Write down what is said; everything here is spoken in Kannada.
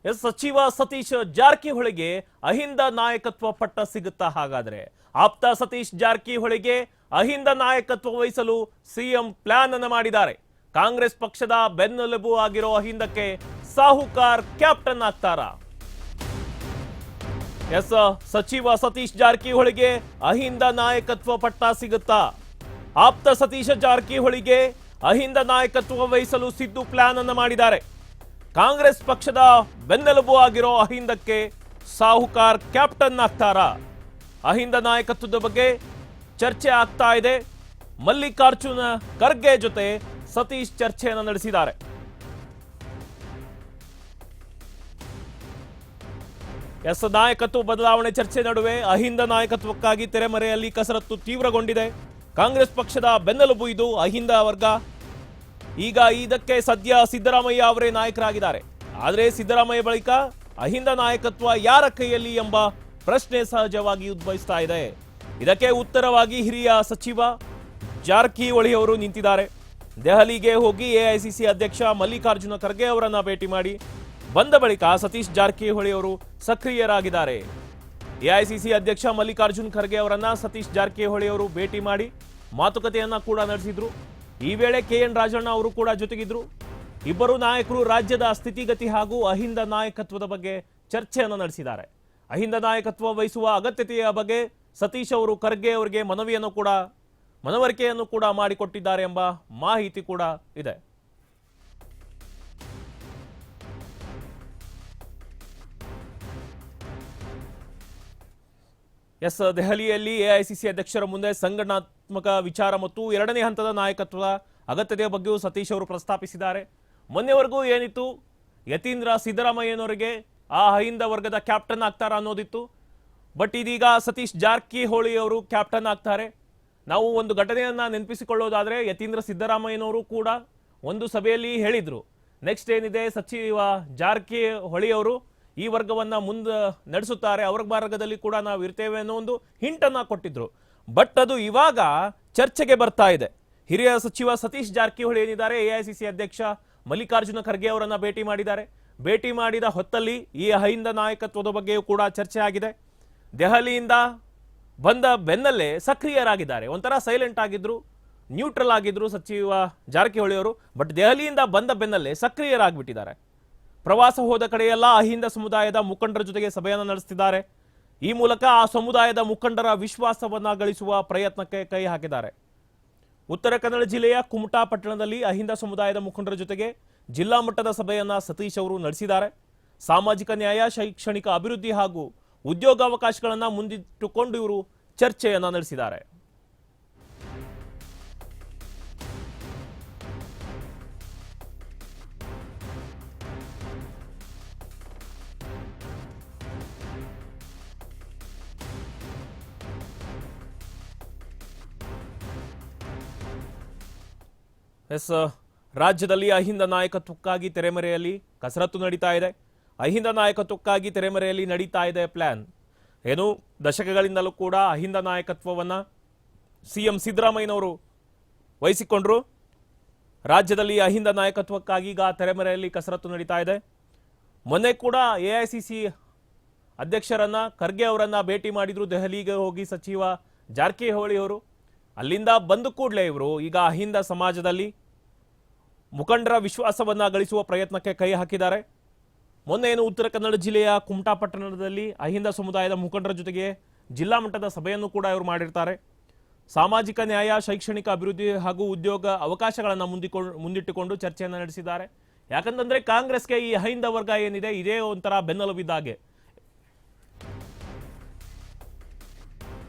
ಸಚಿವ ಸತೀಶ್ ಜಾರಕಿಹೊಳಿಗೆ ಅಹಿಂದ ನಾಯಕತ್ವ ಪಟ್ಟ ಸಿಗುತ್ತಾ? ಹಾಗಾದ್ರೆ ಆಪ್ತ ಸತೀಶ್ ಜಾರಕಿಹೊಳಿಗೆ ಅಹಿಂದ ನಾಯಕತ್ವ ವಹಿಸಲು ಸಿಎಂ ಪ್ಲಾನ್ ಅನ್ನು ಮಾಡಿದ್ದಾರೆ. ಕಾಂಗ್ರೆಸ್ ಪಕ್ಷದ ಬೆನ್ನೆಲುಬು ಆಗಿರೋ ಅಹಿಂದಕ್ಕೆ ಸಾಹುಕಾರ್ ಕ್ಯಾಪ್ಟನ್ ಆಗ್ತಾರಾ? ಸಚಿವ ಸತೀಶ್ ಜಾರಕಿಹೊಳಿಗೆ ಅಹಿಂದ ನಾಯಕತ್ವ ಪಟ್ಟ ಸಿಗುತ್ತಾ? ಆಪ್ತ ಸತೀಶ ಜಾರಕಿಹೊಳಿಗೆ ಅಹಿಂದ ನಾಯಕತ್ವ ವಹಿಸಲು ಸಿದ್ದು ಪ್ಲಾನ್ ಅನ್ನು ಮಾಡಿದ್ದಾರೆ. ಕಾಂಗ್ರೆಸ್ ಪಕ್ಷದ ಬೆನ್ನೆಲುಬು ಆಗಿರೋ ಅಹಿಂದಕ್ಕೆ ಸಾಹುಕಾರ್ ಕ್ಯಾಪ್ಟನ್ ಆಗ್ತಾರಾ? ಅಹಿಂದ ನಾಯಕತ್ವದ ಬಗ್ಗೆ ಚರ್ಚೆ ಆಗ್ತಾ ಇದೆ. ಮಲ್ಲಿಕಾರ್ಜುನ ಖರ್ಗೆ ಜೊತೆ ಸತೀಶ್ ಚರ್ಚೆಯನ್ನು ನಡೆಸಿದ್ದಾರೆ. ನಾಯಕತ್ವ ಬದಲಾವಣೆ ಚರ್ಚೆ ನಡುವೆ ಅಹಿಂದ ನಾಯಕತ್ವಕ್ಕಾಗಿ ತೆರೆಮರೆಯಲ್ಲಿ ಕಸರತ್ತು ತೀವ್ರಗೊಂಡಿದೆ. ಕಾಂಗ್ರೆಸ್ ಪಕ್ಷದ ಬೆನ್ನೆಲುಬು ಇದು ಅಹಿಂದ ವರ್ಗ. ಈಗ ಇದಕ್ಕೆ ಸದ್ಯ ಸಿದ್ದರಾಮಯ್ಯ ಅವರೇ ನಾಯಕರಾಗಿದ್ದಾರೆ. ಆದರೆ ಸಿದ್ದರಾಮಯ್ಯ ಬಳಿಕ ಅಹಿಂದ ನಾಯಕತ್ವ ಯಾರ ಕೈಯಲ್ಲಿ ಎಂಬ ಪ್ರಶ್ನೆ ಸಹಜವಾಗಿ ಉದ್ಭವಿಸ್ತಾ ಇದೆ. ಇದಕ್ಕೆ ಉತ್ತರವಾಗಿ ಹಿರಿಯ ಸಚಿವ ಜಾರಕಿಹೊಳಿ ಅವರು ನಿಂತಿದ್ದಾರೆ. ದೆಹಲಿಗೆ ಹೋಗಿ ಎಐಸಿಸಿ ಅಧ್ಯಕ್ಷ ಮಲ್ಲಿಕಾರ್ಜುನ ಖರ್ಗೆ ಅವರನ್ನ ಭೇಟಿ ಮಾಡಿ ಬಂದ ಬಳಿಕ ಸತೀಶ್ ಜಾರಕಿಹೊಳಿ ಅವರು ಸಕ್ರಿಯರಾಗಿದ್ದಾರೆ. ಎಐಸಿಸಿ ಅಧ್ಯಕ್ಷ ಮಲ್ಲಿಕಾರ್ಜುನ್ ಖರ್ಗೆ ಅವರನ್ನ ಸತೀಶ್ ಜಾರಕಿಹೊಳಿ ಅವರು ಭೇಟಿ ಮಾಡಿ ಮಾತುಕತೆಯನ್ನ ಕೂಡ ನಡೆಸಿದ್ರು. ಈ ವೇಳೆ ಕೆಎನ್ ರಾಜಣ್ಣ ಅವರು ಕೂಡ ಜೊತೆಗಿದ್ರು. ಇಬ್ಬರು ನಾಯಕರು ರಾಜ್ಯದ ಸ್ಥಿತಿಗತಿ ಹಾಗೂ ಅಹಿಂದ ನಾಯಕತ್ವದ ಬಗ್ಗೆ ಚರ್ಚೆಯನ್ನು ನಡೆಸಿದ್ದಾರೆ. ಅಹಿಂದ ನಾಯಕತ್ವ ವಹಿಸುವ ಅಗತ್ಯತೆಯ ಬಗ್ಗೆ ಸತೀಶ್ ಅವರು ಖರ್ಗೆ ಅವರಿಗೆ ಮನವರಿಕೆಯನ್ನು ಕೂಡ ಮಾಡಿಕೊಟ್ಟಿದ್ದಾರೆ ಎಂಬ ಮಾಹಿತಿ ಕೂಡ ಇದೆ. ದೆಹಲಿಯಲ್ಲಿ ಎಐಸಿಸಿ ಅಧ್ಯಕ್ಷರ ಮುಂದೆ ಸಂಘಟನಾತ್ಮಕ ವಿಚಾರ ಮತ್ತು ಎರಡನೇ ಹಂತದ ನಾಯಕತ್ವದ ಅಗತ್ಯತೆಯ ಬಗ್ಗೆಯೂ ಸತೀಶ್ ಅವರು ಪ್ರಸ್ತಾಪಿಸಿದ್ದಾರೆ. ಮೊನ್ನೆವರೆಗೂ ಏನಿತ್ತು, ಯತೀಂದ್ರ ಸಿದ್ದರಾಮಯ್ಯನವರಿಗೆ ಆ ಅಹಿಂದ ವರ್ಗದ ಕ್ಯಾಪ್ಟನ್ ಆಗ್ತಾರ ಅನ್ನೋದಿತ್ತು. ಬಟ್ ಇದೀಗ ಸತೀಶ್ ಜಾರಕಿಹೊಳಿ ಅವರು ಕ್ಯಾಪ್ಟನ್ ಆಗ್ತಾರೆ. ನಾವು ಒಂದು ಘಟನೆಯನ್ನ ನೆನಪಿಸಿಕೊಳ್ಳೋದಾದ್ರೆ, ಯತೀಂದ್ರ ಸಿದ್ದರಾಮಯ್ಯನವರು ಕೂಡ ಒಂದು ಸಭೆಯಲ್ಲಿ ಹೇಳಿದ್ರು, ನೆಕ್ಸ್ಟ್ ಏನಿದೆ ಸಚಿವ ಜಾರಕಿಹೊಳಿ ಅವರು ಈ ವರ್ಗವನ್ನ ಮುಂದೆ ನಡೆಸುತ್ತಾರೆ, ಅವ್ರ ಮಾರ್ಗದಲ್ಲಿ ಕೂಡ ನಾವು ಇರ್ತೇವೆ ಅನ್ನೋ ಒಂದು ಹಿಂಟ್ ಅನ್ನ ಕೊಟ್ಟಿದ್ರು. ಬಟ್ ಅದು ಇವಾಗ ಚರ್ಚೆಗೆ ಬರ್ತಾ ಇದೆ. ಹಿರಿಯ ಸಚಿವ ಸತೀಶ್ ಜಾರಕಿಹೊಳಿ ಏನಿದ್ದಾರೆ, ಎಐಸಿಸಿ ಅಧ್ಯಕ್ಷ ಮಲ್ಲಿಕಾರ್ಜುನ ಖರ್ಗೆ ಅವರನ್ನ ಭೇಟಿ ಮಾಡಿದ್ದಾರೆ. ಭೇಟಿ ಮಾಡಿದ ಹೊತ್ತಲ್ಲಿ ಈ ಅಹಿಂದ ನಾಯಕತ್ವದ ಬಗ್ಗೆಯೂ ಕೂಡ ಚರ್ಚೆ ಆಗಿದೆ. ದೆಹಲಿಯಿಂದ ಬಂದ ಬೆನ್ನಲ್ಲೇ ಸಕ್ರಿಯರಾಗಿದ್ದಾರೆ. ಒಂಥರ ಸೈಲೆಂಟ್ ಆಗಿದ್ರು, ನ್ಯೂಟ್ರಲ್ ಆಗಿದ್ರು ಸಚಿವ ಜಾರಕಿಹೊಳಿ ಅವರು. ಬಟ್ ದೆಹಲಿಯಿಂದ ಬಂದ ಬೆನ್ನಲ್ಲೇ ಸಕ್ರಿಯರಾಗಿಬಿಟ್ಟಿದ್ದಾರೆ. ಪ್ರವಾಸ ಹೋದ ಕಡೆಯೆಲ್ಲ ಅಹಿಂದ ಸಮುದಾಯದ ಮುಖಂಡರ ಜೊತೆಗೆ ಸಭೆಯನ್ನು ನಡೆಸುತ್ತಿದ್ದಾರೆ. ಈ ಮೂಲಕ ಆ ಸಮುದಾಯದ ಮುಖಂಡರ ವಿಶ್ವಾಸವನ್ನ ಗಳಿಸುವ ಪ್ರಯತ್ನಕ್ಕೆ ಕೈ ಹಾಕಿದ್ದಾರೆ. ಉತ್ತರ ಕನ್ನಡ ಜಿಲ್ಲೆಯ ಕುಮಟಾ ಪಟ್ಟಣದಲ್ಲಿ ಅಹಿಂದ ಸಮುದಾಯದ ಮುಖಂಡರ ಜೊತೆಗೆ ಜಿಲ್ಲಾ ಮಟ್ಟದ ಸಭೆಯನ್ನ ಸತೀಶ್ ಅವರು ನಡೆಸಿದ್ದಾರೆ. ಸಾಮಾಜಿಕ ನ್ಯಾಯ, ಶೈಕ್ಷಣಿಕ ಅಭಿವೃದ್ಧಿ ಹಾಗೂ ಉದ್ಯೋಗಾವಕಾಶಗಳನ್ನು ಮುಂದಿಟ್ಟುಕೊಂಡು ಇವರು ಚರ್ಚೆಯನ್ನ ನಡೆಸಿದ್ದಾರೆ. ರಾಜ್ಯದಲ್ಲಿ ಅಹಿಂದ ನಾಯಕತ್ವಕ್ಕಾಗಿ ತೆರೆಮರೆಯಲ್ಲಿ ಕಸರತ್ತು ನಡೀತಾ ಇದೆ. ಅಹಿಂದ ನಾಯಕತ್ವಕ್ಕಾಗಿ ತೆರೆಮರೆಯಲ್ಲಿ ನಡೀತಾ ಇದೆ ಪ್ಲಾನ್. ಏನು ದಶಕಗಳಿಂದಲೂ ಕೂಡ ಅಹಿಂದ ನಾಯಕತ್ವವನ್ನು ಸಿಎಂ ಸಿದ್ದರಾಮಯ್ಯನವರು ವಹಿಸಿಕೊಂಡ್ರು. ರಾಜ್ಯದಲ್ಲಿ ಅಹಿಂದ ನಾಯಕತ್ವಕ್ಕಾಗಿ ಈಗ ತೆರೆಮರೆಯಲ್ಲಿ ಕಸರತ್ತು ನಡೀತಾ ಇದೆ. ಮೊನ್ನೆ ಕೂಡ ಎಐಸಿಸಿ ಅಧ್ಯಕ್ಷರನ್ನ ಖರ್ಗೆ ಅವರನ್ನ ಭೇಟಿ ಮಾಡಿದ್ರು ದೆಹಲಿಗೆ ಹೋಗಿ ಸಚಿವ ಜಾರಕಿಹೊಳಿ ಅವರು. ಅಲ್ಲಿಂದ ಬಂದ ಕೂಡಲೇ ಇವರು ಈಗ ಅಹಿಂದ ಸಮಾಜದಲ್ಲಿ ಮುಖಂಡರ ವಿಶ್ವಾಸವನ್ನ ಗಳಿಸುವ ಪ್ರಯತ್ನಕ್ಕೆ ಕೈ ಹಾಕಿದ್ದಾರೆ. ಮೊನ್ನೆ ಏನು ಉತ್ತರ ಕನ್ನಡ ಜಿಲ್ಲೆಯ ಕುಮಟಾ ಪಟ್ಟಣದಲ್ಲಿ ಅಹಿಂದ ಸಮುದಾಯದ ಮುಖಂಡರ ಜೊತೆಗೆ ಜಿಲ್ಲಾ ಮಟ್ಟದ ಸಭೆಯನ್ನು ಕೂಡ ಇವರು ಮಾಡಿರ್ತಾರೆ. ಸಾಮಾಜಿಕ ನ್ಯಾಯ, ಶೈಕ್ಷಣಿಕ ಅಭಿವೃದ್ಧಿ ಹಾಗೂ ಉದ್ಯೋಗ ಅವಕಾಶಗಳನ್ನು ಮುಂದಿಟ್ಟುಕೊಂಡು ಚರ್ಚೆಯನ್ನು ನಡೆಸಿದ್ದಾರೆ. ಯಾಕಂತಂದ್ರೆ ಕಾಂಗ್ರೆಸ್ಗೆ ಈ ಅಹಿಂದ ವರ್ಗ ಏನಿದೆ ಇದೇ ಒಂಥರ ಬೆನ್ನೆಲುಬಿದ್ದ ಹಾಗೆ.